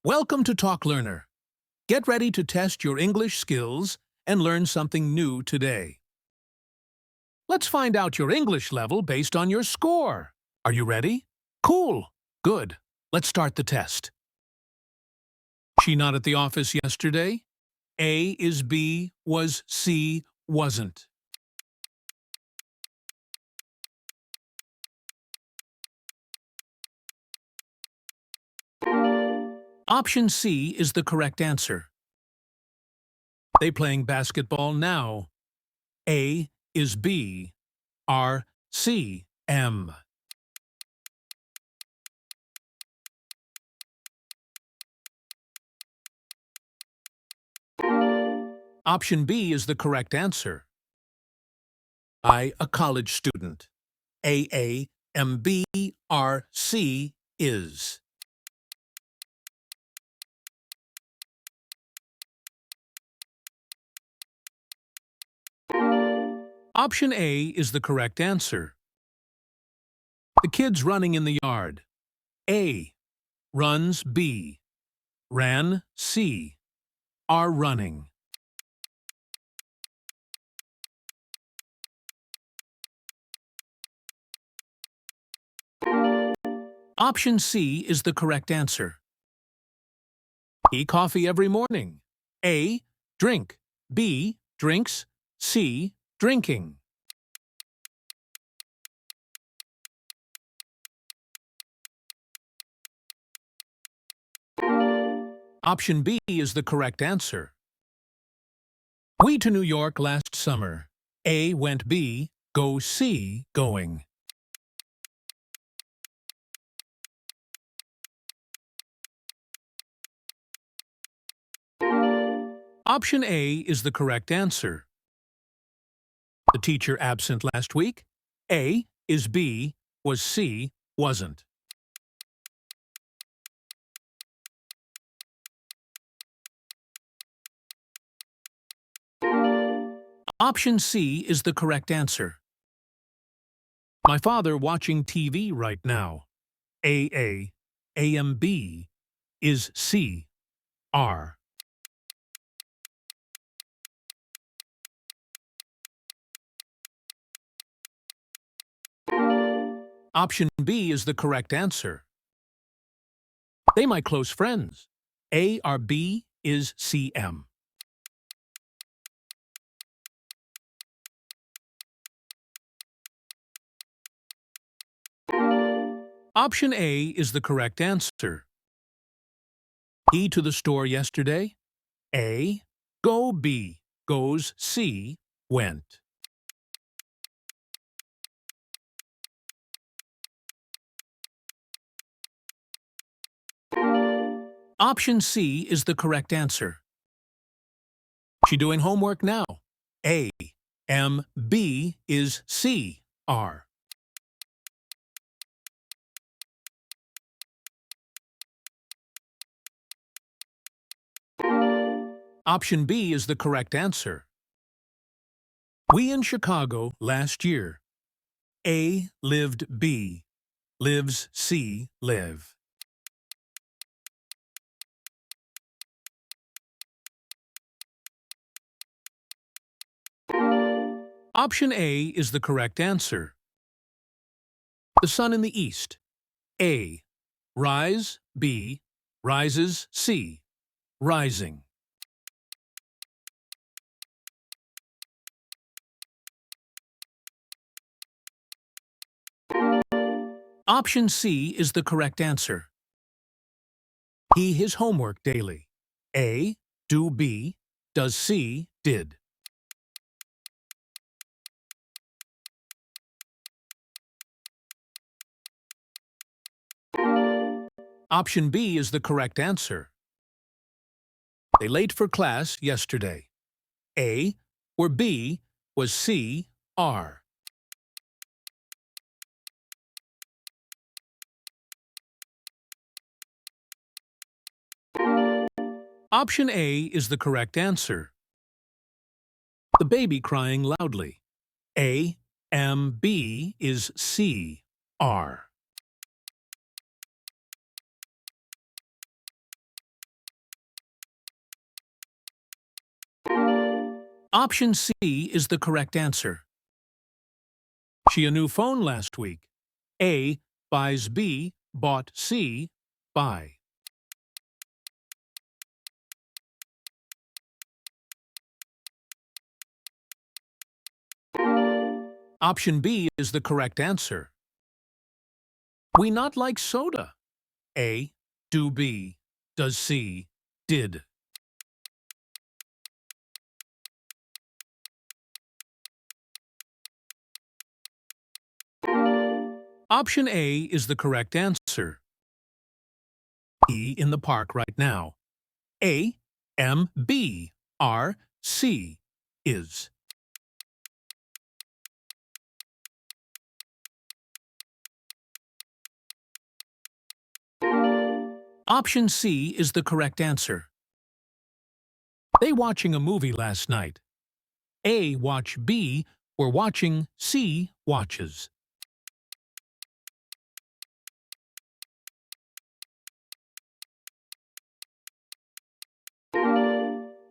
Welcome to Talk Learner. Get ready to test your English skills and learn something new today. Let's find out your English level based on your score. Are you ready? Cool. Good. Let's start the test. She not at the office yesterday? A is B, was C, wasn't. Option C is the correct answer. They playing basketball now. A is B, R, C, M. Option B is the correct answer. I, a college student. A, M, B, R, C, is. Option A is the correct answer. The kids running in the yard. A, runs B, ran C, are running. Option C is the correct answer. He coffee every morning. A, drink. B, drinks. C, drinking. Option B is the correct answer. We to New York last summer. A went B, go C, going. Option A is the correct answer. The teacher absent last week? A is B, was C, wasn't. Option C is the correct answer. My father watching TV right now. A, AMB, is C, R. Option B is the correct answer. They my close friends. A or B is CM. Option A is the correct answer. He to the store yesterday? A, go B, goes C, went. Option C is the correct answer. She doing homework now. A, M, B is C, R. Option B is the correct answer. We in Chicago last year. A lived B, lives C, live. Option A is the correct answer. The sun in the east. A, rise, B, rises, C, rising. Option C is the correct answer. He his homework daily. A, do B, does C, did. Option B is the correct answer. They late for class yesterday. A, were B, was C, are. Option A is the correct answer. The baby crying loudly. A, M, B is C, R. Option C is the correct answer. She a new phone last week. A. Buys B, bought C, buy. Option B is the correct answer. We not like soda. A. Do B. Does C. Did. Option A is the correct answer. E in the park right now. A. M. B. R. C. Is. Option C is the correct answer. They watching a movie last night. A. Watch B. Were watching C. Watches.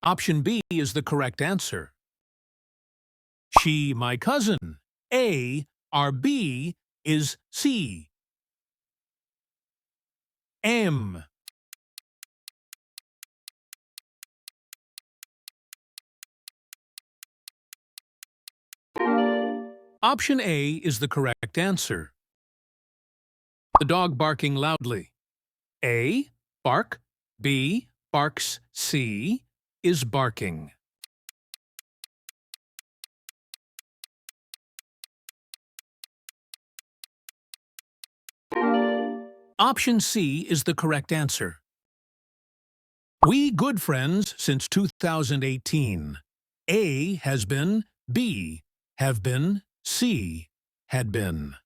Option B is the correct answer. She, my cousin. A. R. B. Is C. M. Option A is the correct answer. The dog barking loudly. A. Bark. B. Barks. C. Is barking. Option C is the correct answer. We good friends since 2018. A has been, B have been, C had been.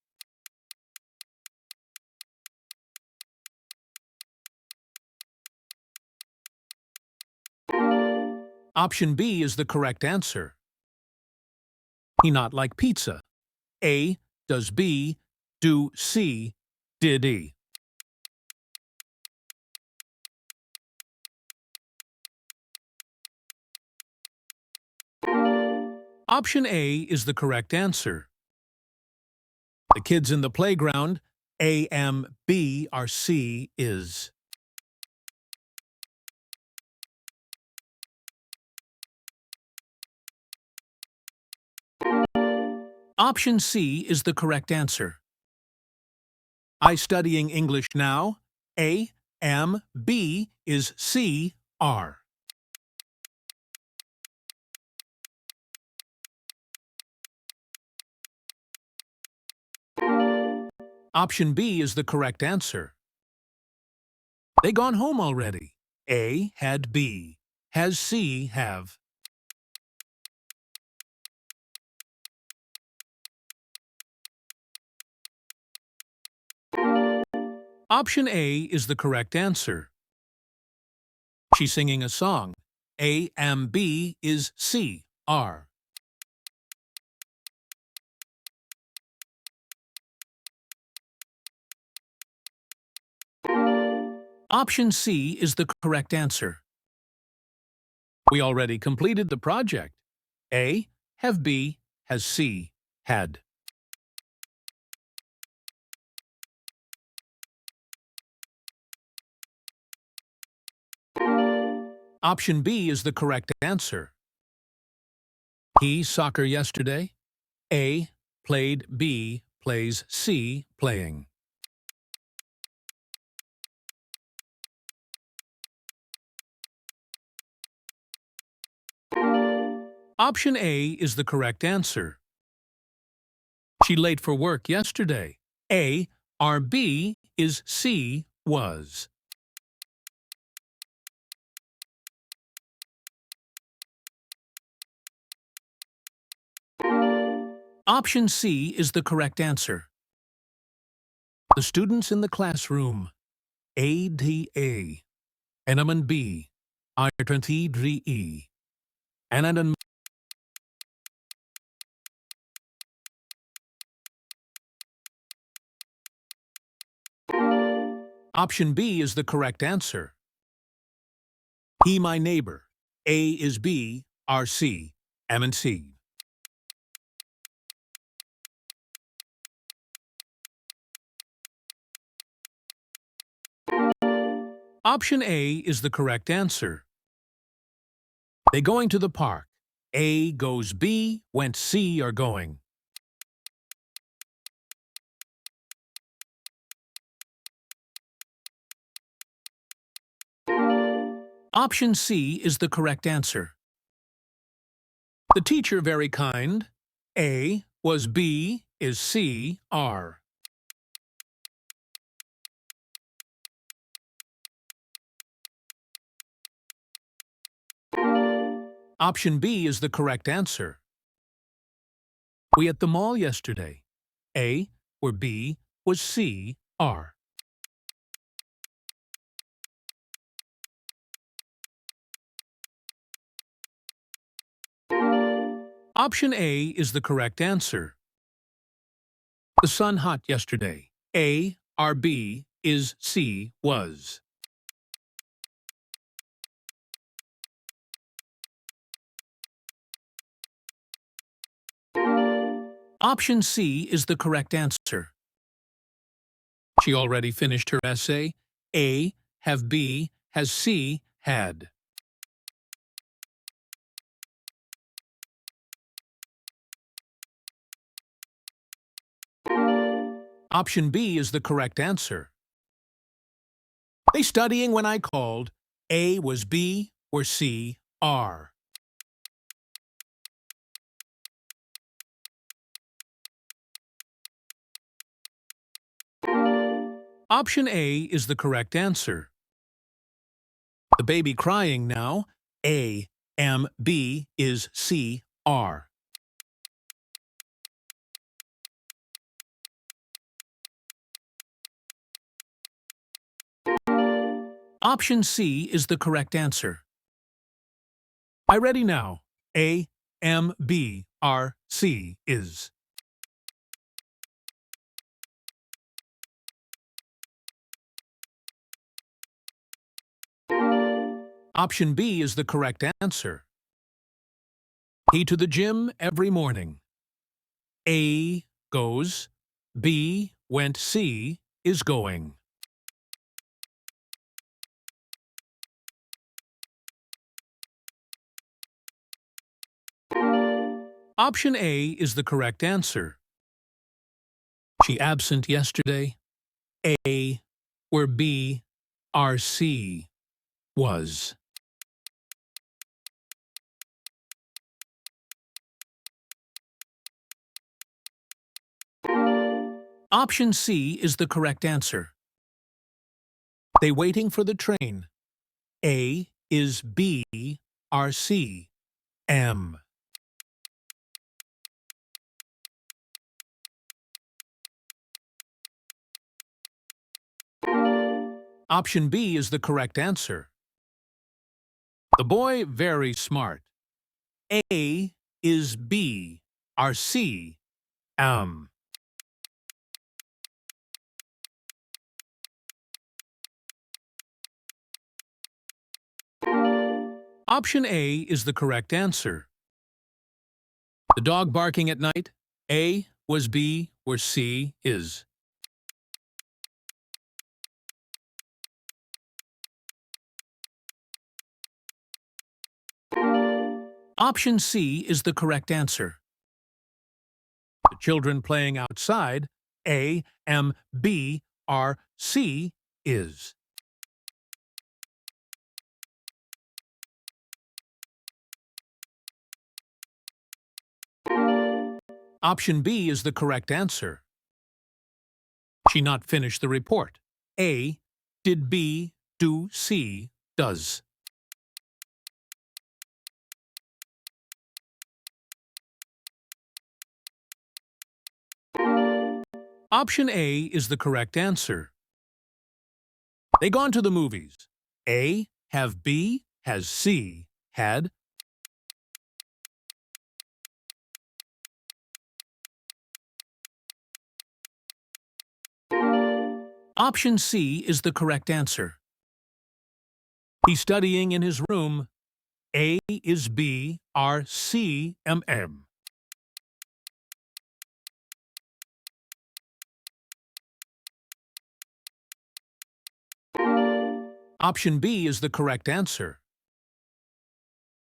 Option B is the correct answer. He not like pizza. A does B, do C, did E. Option A is the correct answer. The kids in the playground, A, M, B are C, is. Option C is the correct answer. I studying English now. A, M, B is C, R. Option B is the correct answer. They gone home already. A had B. Has C have. Option A is the correct answer. She's singing a song. A, M, B is C, R. Option C is the correct answer. We already completed the project. A, have B, has C, had. Option B is the correct answer. He soccer yesterday. A, played B, plays C, playing. Option A is the correct answer. She late for work yesterday. A, R, B is C, was. Option C is the correct answer. The students in the classroom. A, D, A. Enaman B. Artanti, Dri, E. Anadan. Option B is the correct answer. He my neighbor. A is B, R, C. M and C. Option A is the correct answer. They going to the park. A goes B, went C are going. Option C is the correct answer. The teacher very kind. A was B is C are. Option B is the correct answer. We at the mall yesterday. A were B was C are. Option A is the correct answer. The sun hot yesterday. A are B is C was. Option C is the correct answer. She already finished her essay. A have B has C had. Option B is the correct answer. They studying when I called. A was B or C are. Option A is the correct answer. The baby crying now. A, M, B is C, R. Option C is the correct answer. I ready now. A, M, B, R, C is. Option B is the correct answer. He to the gym every morning. A goes, B went, C is going. Option A is the correct answer. She absent yesterday. A where B R C was. Option C is the correct answer. They waiting for the train. A is B R C M. Option B is the correct answer. The boy very smart. A is B R C M. Option A is the correct answer. The dog barking at night. A was B where C is. Option C is the correct answer. The children playing outside. A, M, B, R, C is. Option B is the correct answer. She not finished the report. A, did B do C does. Option A is the correct answer. They gone to the movies. A have B has C had. Option C is the correct answer. He's studying in his room. A is B, R, C, M, M. Option B is the correct answer.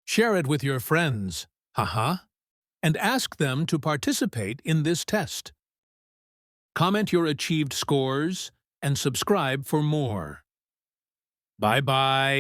Share it with your friends, and ask them to participate in this test. Comment your achieved scores and subscribe for more. Bye-bye.